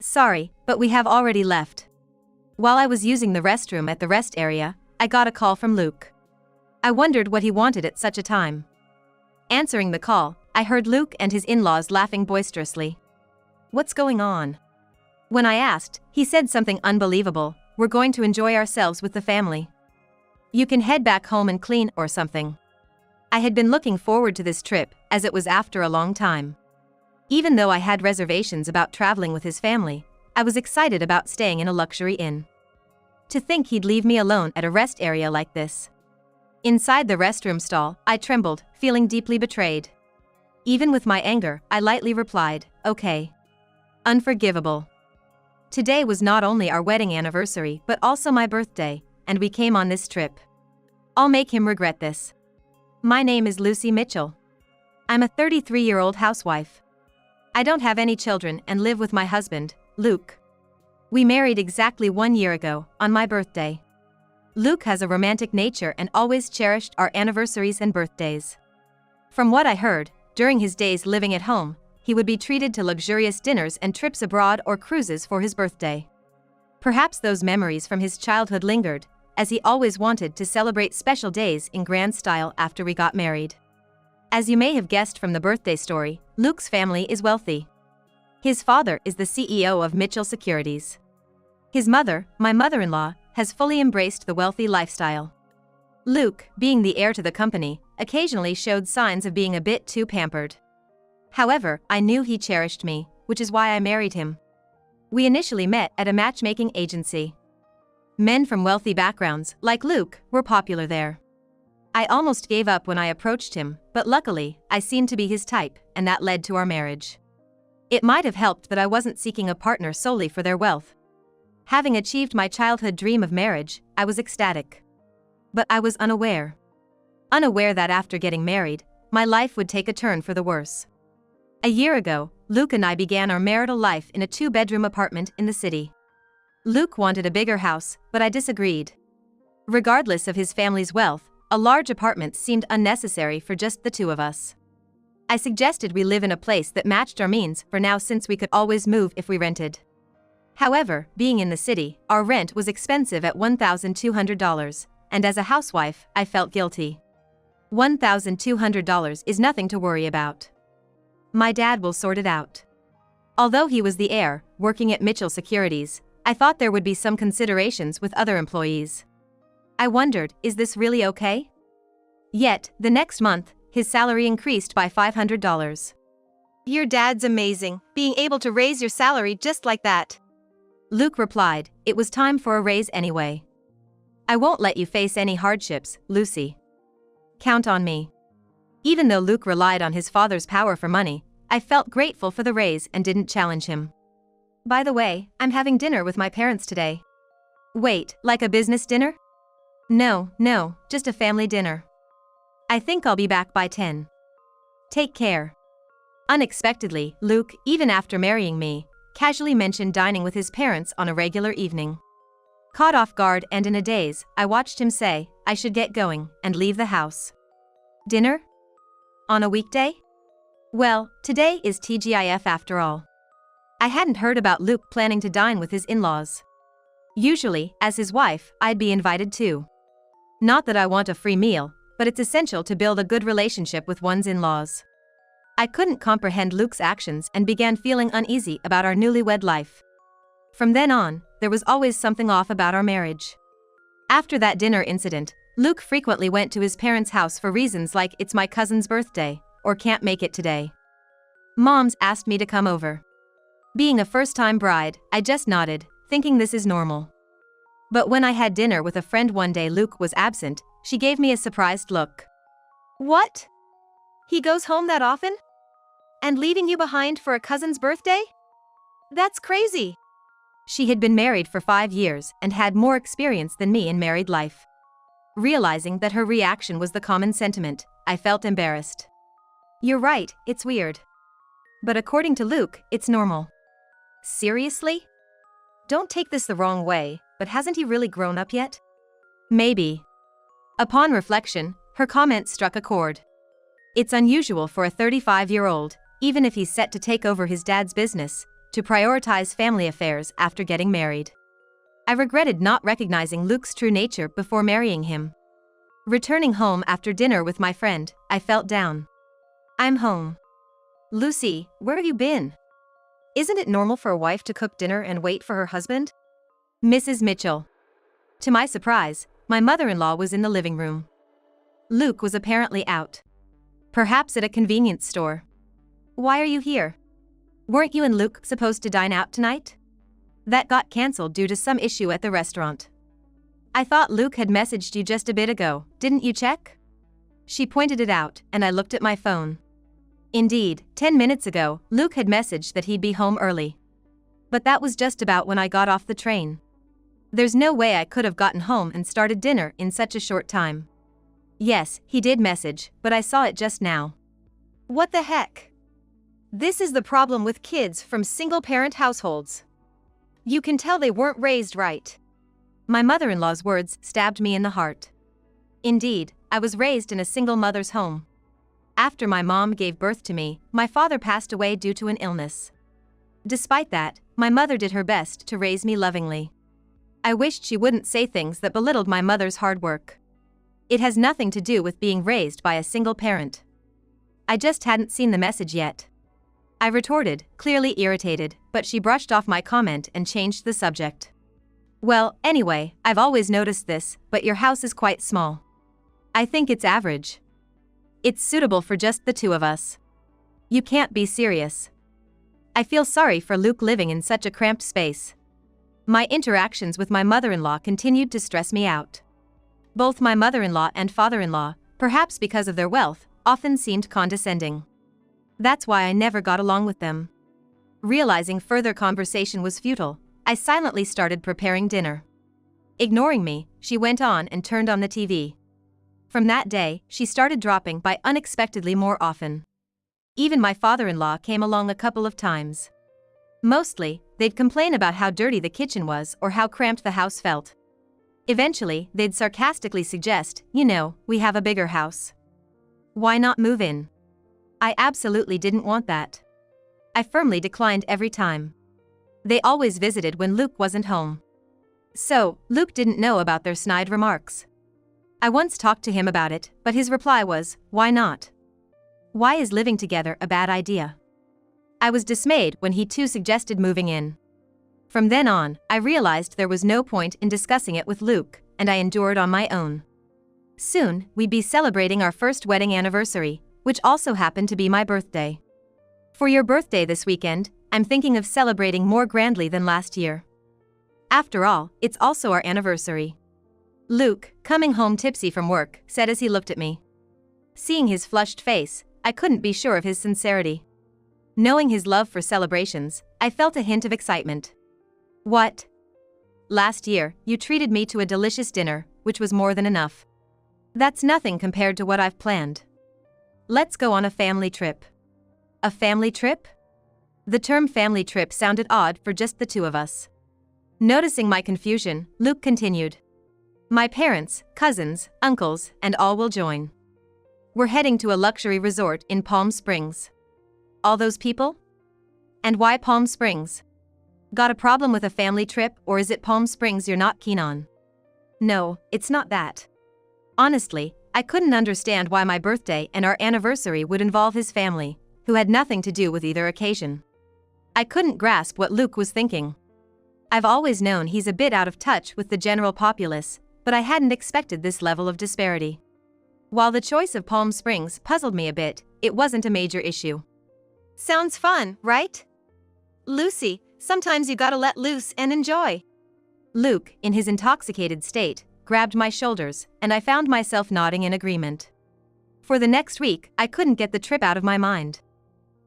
Sorry, but we have already left. While I was using the restroom at the rest area, I got a call from Luke. I wondered what he wanted at such a time. Answering the call, I heard Luke and his in-laws laughing boisterously. What's going on? When I asked, he said something unbelievable. We're going to enjoy ourselves with the family. You can head back home and clean or something. I had been looking forward to this trip, as it was after a long time. Even though I had reservations about traveling with his family, I was excited about staying in a luxury inn. To think he'd leave me alone at a rest area like this. Inside the restroom stall, I trembled, feeling deeply betrayed. Even with my anger, I lightly replied, okay. Unforgivable. Today was not only our wedding anniversary but also my birthday, and we came on this trip. I'll make him regret this. My name is Lucy Mitchell. I'm a 33-year-old housewife. I don't have any children and live with my husband, Luke. We married exactly 1 year ago, on my birthday. Luke has a romantic nature and always cherished our anniversaries and birthdays. From what I heard, during his days living at home, he would be treated to luxurious dinners and trips abroad or cruises for his birthday. Perhaps those memories from his childhood lingered, as he always wanted to celebrate special days in grand style after we got married. As you may have guessed from the birthday story, Luke's family is wealthy. His father is the CEO of Mitchell Securities. His mother, my mother-in-law, has fully embraced the wealthy lifestyle. Luke, being the heir to the company, occasionally showed signs of being a bit too pampered. However, I knew he cherished me, which is why I married him. We initially met at a matchmaking agency. Men from wealthy backgrounds, like Luke, were popular there. I almost gave up when I approached him, but luckily, I seemed to be his type, and that led to our marriage. It might have helped that I wasn't seeking a partner solely for their wealth. Having achieved my childhood dream of marriage, I was ecstatic. But I was unaware. Unaware that after getting married, my life would take a turn for the worse. A year ago, Luke and I began our marital life in a 2-bedroom apartment in the city. Luke wanted a bigger house, but I disagreed. Regardless of his family's wealth, a large apartment seemed unnecessary for just the two of us. I suggested we live in a place that matched our means for now since we could always move if we rented. However, being in the city, our rent was expensive at $1,200, and as a housewife, I felt guilty. $1,200 is nothing to worry about. My dad will sort it out. Although he was the heir, working at Mitchell Securities, I thought there would be some considerations with other employees. I wondered, is this really okay? Yet, the next month, his salary increased by $500. Your dad's amazing, being able to raise your salary just like that. Luke replied, it was time for a raise anyway. I won't let you face any hardships, Lucy. Count on me. Even though Luke relied on his father's power for money, I felt grateful for the raise and didn't challenge him. By the way, I'm having dinner with my parents today. Wait, like a business dinner? No, just a family dinner. I think I'll be back by 10. Take care. Unexpectedly, Luke, even after marrying me, casually mentioned dining with his parents on a regular evening. Caught off guard and in a daze, I watched him say, I should get going, and leave the house. Dinner? On a weekday? Well, today is TGIF after all. I hadn't heard about Luke planning to dine with his in-laws. Usually, as his wife, I'd be invited too. Not that I want a free meal, but it's essential to build a good relationship with one's in-laws. I couldn't comprehend Luke's actions and began feeling uneasy about our newlywed life. From then on, there was always something off about our marriage. After that dinner incident, Luke frequently went to his parents' house for reasons like it's my cousin's birthday, or can't make it today. Moms asked me to come over. Being a first-time bride, I just nodded, thinking this is normal. But when I had dinner with a friend one day Luke was absent, she gave me a surprised look. What? He goes home that often? And leaving you behind for a cousin's birthday? That's crazy. She had been married for 5 years and had more experience than me in married life. Realizing that her reaction was the common sentiment, I felt embarrassed. You're right, it's weird. But according to Luke, it's normal. Seriously? Don't take this the wrong way, but hasn't he really grown up yet? Maybe. Upon reflection, her comment struck a chord. It's unusual for a 35-year-old, even if he's set to take over his dad's business, to to prioritize family affairs after getting married. I regretted not recognizing Luke's true nature before marrying him. Returning home after dinner with my friend, I felt down. I'm home. Lucy, where have you been? Isn't it normal for a wife to cook dinner and wait for her husband? Mrs. Mitchell. To my surprise, my mother-in-law was in the living room. Luke was apparently out. Perhaps at a convenience store. Why are you here? Weren't you and Luke supposed to dine out tonight? That got cancelled due to some issue at the restaurant. I thought Luke had messaged you just a bit ago, didn't you check? She pointed it out, and I looked at my phone. Indeed, 10 minutes ago, Luke had messaged that he'd be home early. But that was just about when I got off the train. There's no way I could have gotten home and started dinner in such a short time. Yes, he did message, but I saw it just now. What the heck? This is the problem with kids from single-parent households. You can tell they weren't raised right. My mother-in-law's words stabbed me in the heart. Indeed, I was raised in a single mother's home. After my mom gave birth to me, my father passed away due to an illness. Despite that, my mother did her best to raise me lovingly. I wished she wouldn't say things that belittled my mother's hard work. It has nothing to do with being raised by a single parent. I just hadn't seen the message yet. I retorted, clearly irritated, but she brushed off my comment and changed the subject. Well, anyway, I've always noticed this, but your house is quite small. I think it's average. It's suitable for just the two of us. You can't be serious. I feel sorry for Luke living in such a cramped space. My interactions with my mother-in-law continued to stress me out. Both my mother-in-law and father-in-law, perhaps because of their wealth, often seemed condescending. That's why I never got along with them. Realizing further conversation was futile, I silently started preparing dinner. Ignoring me, she went on and turned on the TV. From that day, she started dropping by unexpectedly more often. Even my father-in-law came along a couple of times. Mostly, they'd complain about how dirty the kitchen was or how cramped the house felt. Eventually, they'd sarcastically suggest, we have a bigger house. Why not move in? I absolutely didn't want that. I firmly declined every time. They always visited when Luke wasn't home. So, Luke didn't know about their snide remarks. I once talked to him about it, but his reply was, why not? Why is living together a bad idea? I was dismayed when he too suggested moving in. From then on, I realized there was no point in discussing it with Luke, and I endured on my own. Soon, we'd be celebrating our first wedding anniversary, which also happened to be my birthday. For your birthday this weekend, I'm thinking of celebrating more grandly than last year. After all, it's also our anniversary. Luke, coming home tipsy from work, said as he looked at me. Seeing his flushed face, I couldn't be sure of his sincerity. Knowing his love for celebrations, I felt a hint of excitement. What? Last year, you treated me to a delicious dinner, which was more than enough. That's nothing compared to what I've planned. Let's go on a family trip. A family trip? The term family trip sounded odd for just the two of us. Noticing my confusion, Luke continued. My parents, cousins, uncles, and all will join. We're heading to a luxury resort in Palm Springs. All those people? And why Palm Springs? Got a problem with a family trip, or is it Palm Springs you're not keen on? No, it's not that. Honestly, I couldn't understand why my birthday and our anniversary would involve his family, who had nothing to do with either occasion. I couldn't grasp what Luke was thinking. I've always known he's a bit out of touch with the general populace, but I hadn't expected this level of disparity. While the choice of Palm Springs puzzled me a bit, it wasn't a major issue. Sounds fun, right? Lucy, sometimes you gotta let loose and enjoy. Luke, in his intoxicated state, grabbed my shoulders, and I found myself nodding in agreement. For the next week, I couldn't get the trip out of my mind.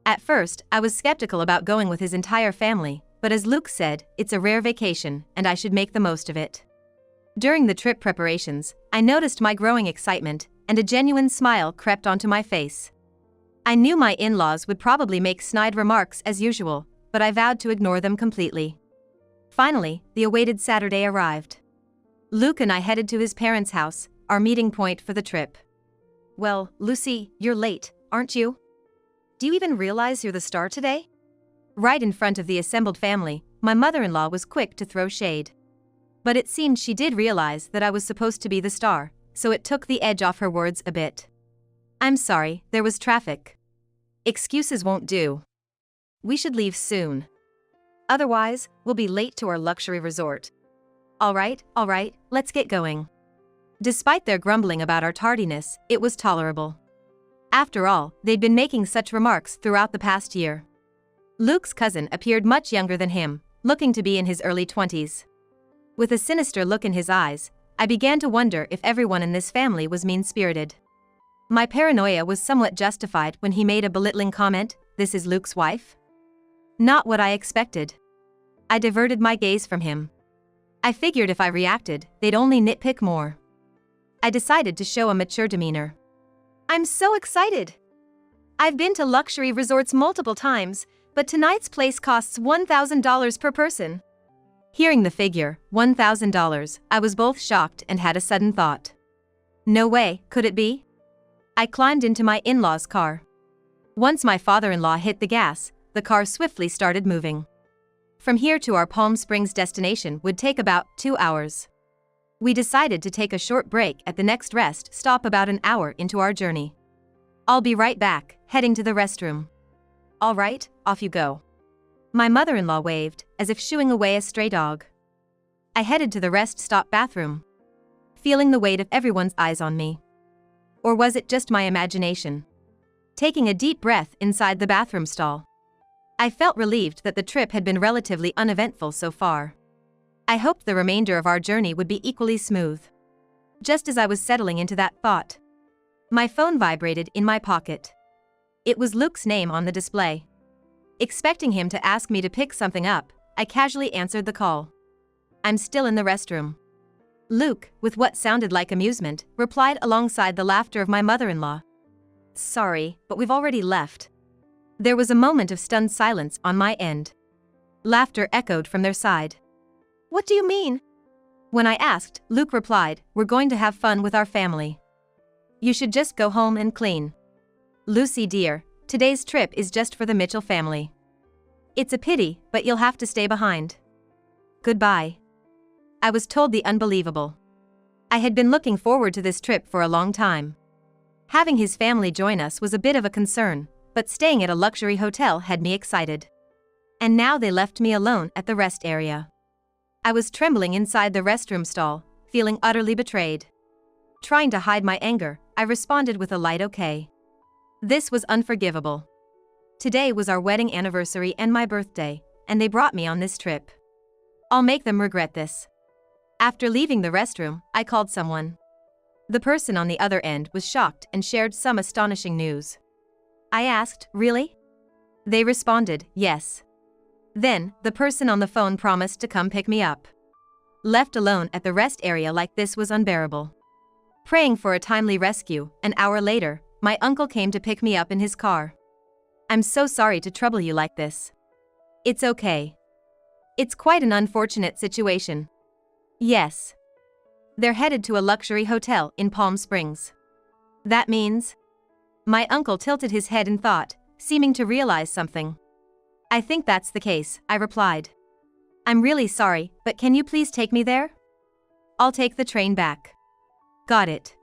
At first, I was skeptical about going with his entire family, but as Luke said, it's a rare vacation, and I should make the most of it. During the trip preparations, I noticed my growing excitement, and a genuine smile crept onto my face. I knew my in-laws would probably make snide remarks as usual, but I vowed to ignore them completely. Finally, the awaited Saturday arrived. Luke and I headed to his parents' house, our meeting point for the trip. Well, Lucy, you're late, aren't you? Do you even realize you're the star today? Right in front of the assembled family, my mother-in-law was quick to throw shade. But it seemed she did realize that I was supposed to be the star, so it took the edge off her words a bit. I'm sorry, there was traffic. Excuses won't do. We should leave soon. Otherwise, we'll be late to our luxury resort. All right, let's get going. Despite their grumbling about our tardiness, it was tolerable. After all, they'd been making such remarks throughout the past year. Luke's cousin appeared much younger than him, looking to be in his early 20s. With a sinister look in his eyes, I began to wonder if everyone in this family was mean-spirited. My paranoia was somewhat justified when he made a belittling comment, "This is Luke's wife?" Not what I expected. I diverted my gaze from him. I figured if I reacted, they'd only nitpick more. I decided to show a mature demeanor. I'm so excited! I've been to luxury resorts multiple times, but tonight's place costs $1,000 per person. Hearing the figure, $1,000, I was both shocked and had a sudden thought. No way, could it be? I climbed into my in-laws' car. Once my father-in-law hit the gas, the car swiftly started moving. From here to our Palm Springs destination would take about 2 hours. We decided to take a short break at the next rest stop about an hour into our journey. I'll be right back, heading to the restroom. All right, off you go. My mother-in-law waved, as if shooing away a stray dog. I headed to the rest stop bathroom, feeling the weight of everyone's eyes on me. Or was it just my imagination? Taking a deep breath inside the bathroom stall, I felt relieved that the trip had been relatively uneventful so far. I hoped the remainder of our journey would be equally smooth. Just as I was settling into that thought, my phone vibrated in my pocket. It was Luke's name on the display. Expecting him to ask me to pick something up, I casually answered the call. I'm still in the restroom. Luke, with what sounded like amusement, replied alongside the laughter of my mother-in-law. Sorry, but we've already left. There was a moment of stunned silence on my end. Laughter echoed from their side. What do you mean? When I asked, Luke replied, We're going to have fun with our family. You should just go home and clean. Lucy dear, today's trip is just for the Mitchell family. It's a pity, but you'll have to stay behind. Goodbye. I was told the unbelievable. I had been looking forward to this trip for a long time. Having his family join us was a bit of a concern, but staying at a luxury hotel had me excited. And now they left me alone at the rest area. I was trembling inside the restroom stall, feeling utterly betrayed. Trying to hide my anger, I responded with a light okay. This was unforgivable. Today was our wedding anniversary and my birthday, and they brought me on this trip. I'll make them regret this. After leaving the restroom, I called someone. The person on the other end was shocked and shared some astonishing news. I asked, Really? They responded, Yes. Then, the person on the phone promised to come pick me up. Left alone at the rest area like this was unbearable. Praying for a timely rescue, an hour later, my uncle came to pick me up in his car. I'm so sorry to trouble you like this. It's okay. It's quite an unfortunate situation. Yes. They're headed to a luxury hotel in Palm Springs. That means? My uncle tilted his head in thought, seeming to realize something. I think that's the case, I replied. I'm really sorry, but can you please take me there? I'll take the train back. Got it.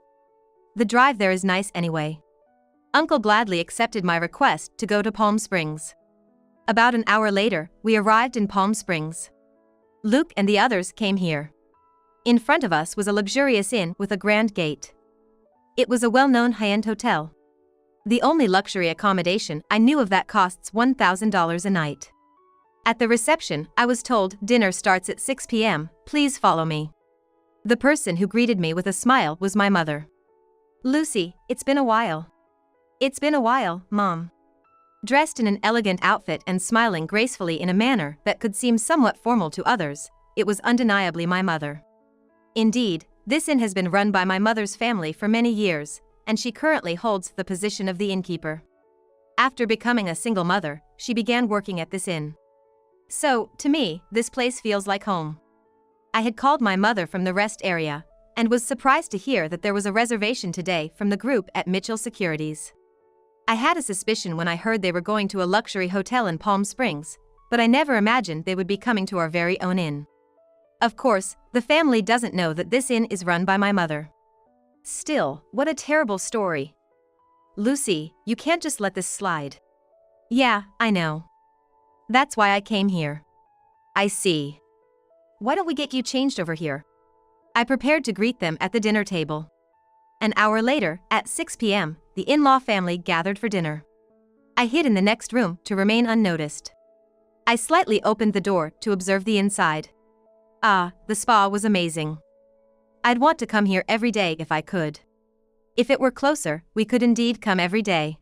The drive there is nice anyway. Uncle gladly accepted my request to go to Palm Springs. About an hour later, we arrived in Palm Springs. Luke and the others came here. In front of us was a luxurious inn with a grand gate. It was a well-known high-end hotel. The only luxury accommodation I knew of that costs $1,000 a night. At the reception, I was told dinner starts at 6 p.m., please follow me. The person who greeted me with a smile was my mother. Lucy, it's been a while. It's been a while, Mom. Dressed in an elegant outfit and smiling gracefully in a manner that could seem somewhat formal to others, it was undeniably my mother. Indeed, this inn has been run by my mother's family for many years, and she currently holds the position of the innkeeper. After becoming a single mother, she began working at this inn. So, to me, this place feels like home. I had called my mother from the rest area, and was surprised to hear that there was a reservation today from the group at Mitchell Securities. I had a suspicion when I heard they were going to a luxury hotel in Palm Springs, but I never imagined they would be coming to our very own inn. Of course, the family doesn't know that this inn is run by my mother. Still, what a terrible story. Lucy, you can't just let this slide. Yeah, I know. That's why I came here. I see. Why don't we get you changed over here? I prepared to greet them at the dinner table. An hour later, at 6 p.m., the in-law family gathered for dinner. I hid in the next room to remain unnoticed. I slightly opened the door to observe the inside. Ah, the spa was amazing. I'd want to come here every day if I could. If it were closer, we could indeed come every day.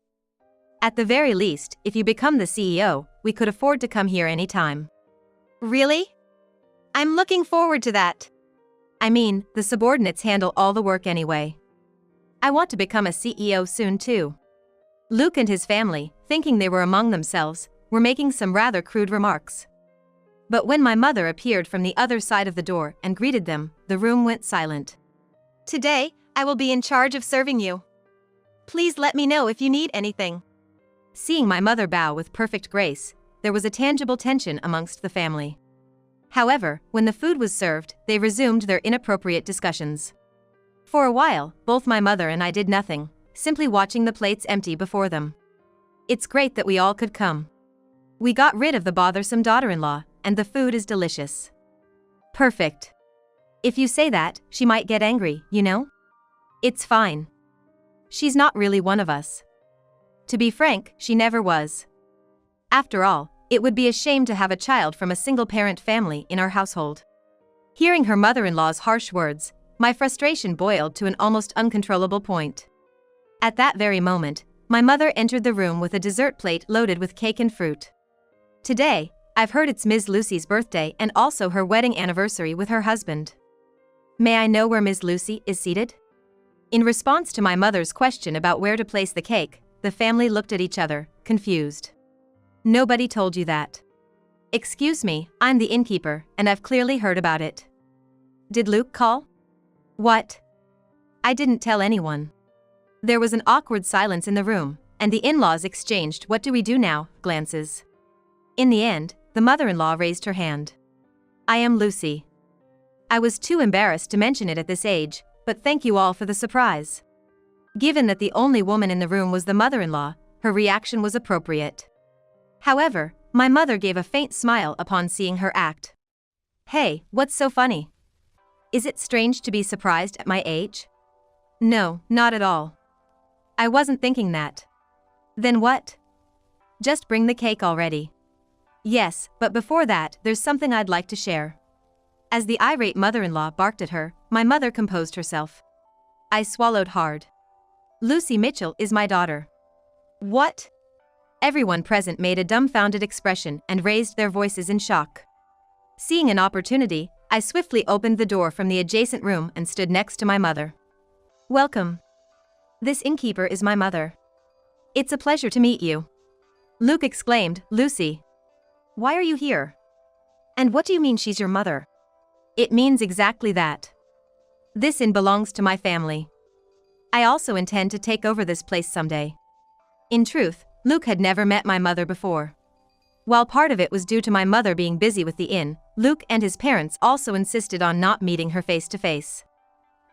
At the very least, if you become the CEO, we could afford to come here anytime. Really? I'm looking forward to that. I mean, the subordinates handle all the work anyway. I want to become a CEO soon too. Luke and his family, thinking they were among themselves, were making some rather crude remarks. But when my mother appeared from the other side of the door and greeted them, the room went silent. Today, I will be in charge of serving you. Please let me know if you need anything. Seeing my mother bow with perfect grace, there was a tangible tension amongst the family. However, when the food was served, they resumed their inappropriate discussions. For a while, both my mother and I did nothing, simply watching the plates empty before them. It's great that we all could come. We got rid of the bothersome daughter-in-law, and the food is delicious. Perfect. If you say that, she might get angry, you know? It's fine. She's not really one of us. To be frank, she never was. After all, it would be a shame to have a child from a single-parent family in our household. Hearing her mother-in-law's harsh words, my frustration boiled to an almost uncontrollable point. At that very moment, my mother entered the room with a dessert plate loaded with cake and fruit. Today, I've heard it's Ms. Lucy's birthday and also her wedding anniversary with her husband. May I know where Ms. Lucy is seated? In response to my mother's question about where to place the cake, the family looked at each other, confused. Nobody told you that. Excuse me, I'm the innkeeper, and I've clearly heard about it. Did Luke call? What? I didn't tell anyone. There was an awkward silence in the room, and the in-laws exchanged "what do we do now" glances. In the end, the mother-in-law raised her hand. I am Lucy. I was too embarrassed to mention it at this age, but thank you all for the surprise. Given that the only woman in the room was the mother-in-law, her reaction was appropriate. However, my mother gave a faint smile upon seeing her act. Hey, what's so funny? Is it strange to be surprised at my age? No, not at all. I wasn't thinking that. Then what? Just bring the cake already. Yes, but before that, there's something I'd like to share. As the irate mother-in-law barked at her, my mother composed herself. I swallowed hard. Lucy Mitchell is my daughter. What? Everyone present made a dumbfounded expression and raised their voices in shock. Seeing an opportunity, I swiftly opened the door from the adjacent room and stood next to my mother. Welcome. This innkeeper is my mother. It's a pleasure to meet you. Luke exclaimed, Lucy. Why are you here? And what do you mean she's your mother? It means exactly that. This inn belongs to my family. I also intend to take over this place someday. In truth, Luke had never met my mother before. While part of it was due to my mother being busy with the inn, Luke and his parents also insisted on not meeting her face to face.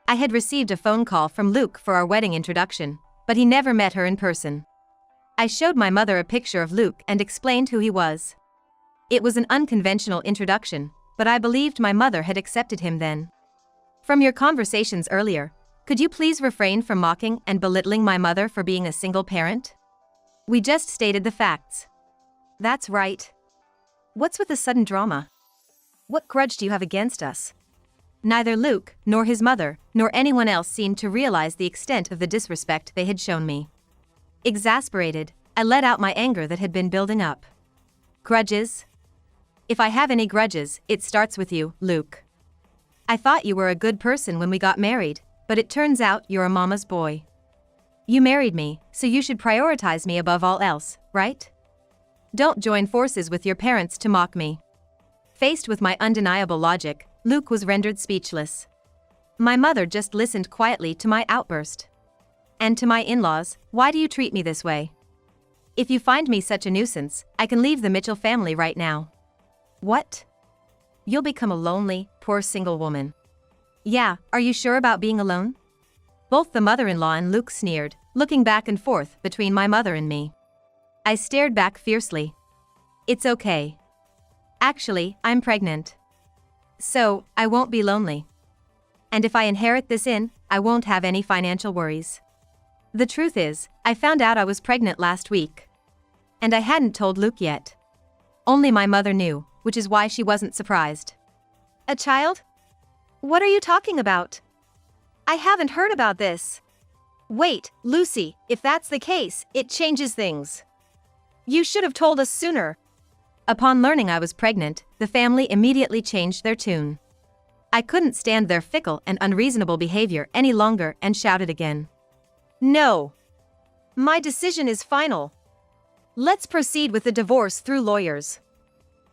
I had received a phone call from Luke for our wedding introduction, but he never met her in person. I showed my mother a picture of Luke and explained who he was. It was an unconventional introduction, but I believed my mother had accepted him then. From your conversations earlier, could you please refrain from mocking and belittling my mother for being a single parent? We just stated the facts. That's right. What's with the sudden drama? What grudge do you have against us? Neither Luke, nor his mother, nor anyone else seemed to realize the extent of the disrespect they had shown me. Exasperated, I let out my anger that had been building up. Grudges? If I have any grudges, it starts with you, Luke. I thought you were a good person when we got married, but it turns out you're a mama's boy. You married me, so you should prioritize me above all else, right? Don't join forces with your parents to mock me. Faced with my undeniable logic, Luke was rendered speechless. My mother just listened quietly to my outburst. And to my in-laws, why do you treat me this way? If you find me such a nuisance, I can leave the Mitchell family right now. What? You'll become a lonely, poor single woman. Yeah, are you sure about being alone? Both the mother-in-law and Luke sneered, looking back and forth between my mother and me. I stared back fiercely. It's okay. Actually, I'm pregnant. So, I won't be lonely. And if I inherit this inn, I won't have any financial worries. The truth is, I found out I was pregnant last week. And I hadn't told Luke yet. Only my mother knew, which is why she wasn't surprised. A child? What are you talking about? I haven't heard about this. Wait, Lucy, if that's the case, it changes things. You should have told us sooner. Upon learning I was pregnant, the family immediately changed their tune. I couldn't stand their fickle and unreasonable behavior any longer and shouted again. No. My decision is final. Let's proceed with the divorce through lawyers.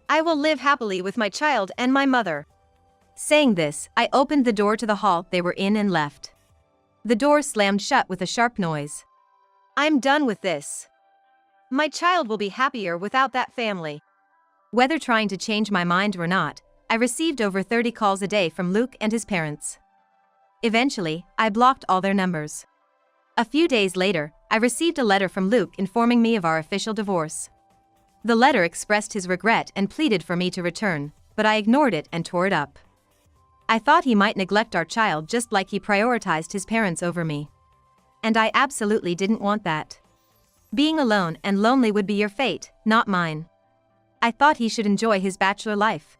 I will live happily with my child and my mother. Saying this, I opened the door to the hall they were in and left. The door slammed shut with a sharp noise. I'm done with this. My child will be happier without that family. Whether trying to change my mind or not, I received over 30 calls a day from Luke and his parents. Eventually, I blocked all their numbers. A few days later, I received a letter from Luke informing me of our official divorce. The letter expressed his regret and pleaded for me to return, but I ignored it and tore it up. I thought he might neglect our child just like he prioritized his parents over me. And I absolutely didn't want that. Being alone and lonely would be your fate, not mine. I thought he should enjoy his bachelor life.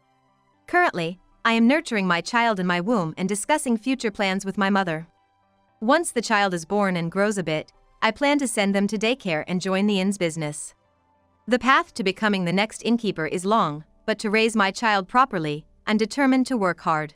Currently, I am nurturing my child in my womb and discussing future plans with my mother. Once the child is born and grows a bit, I plan to send them to daycare and join the inn's business. The path to becoming the next innkeeper is long, but to raise my child properly, I'm determined to work hard.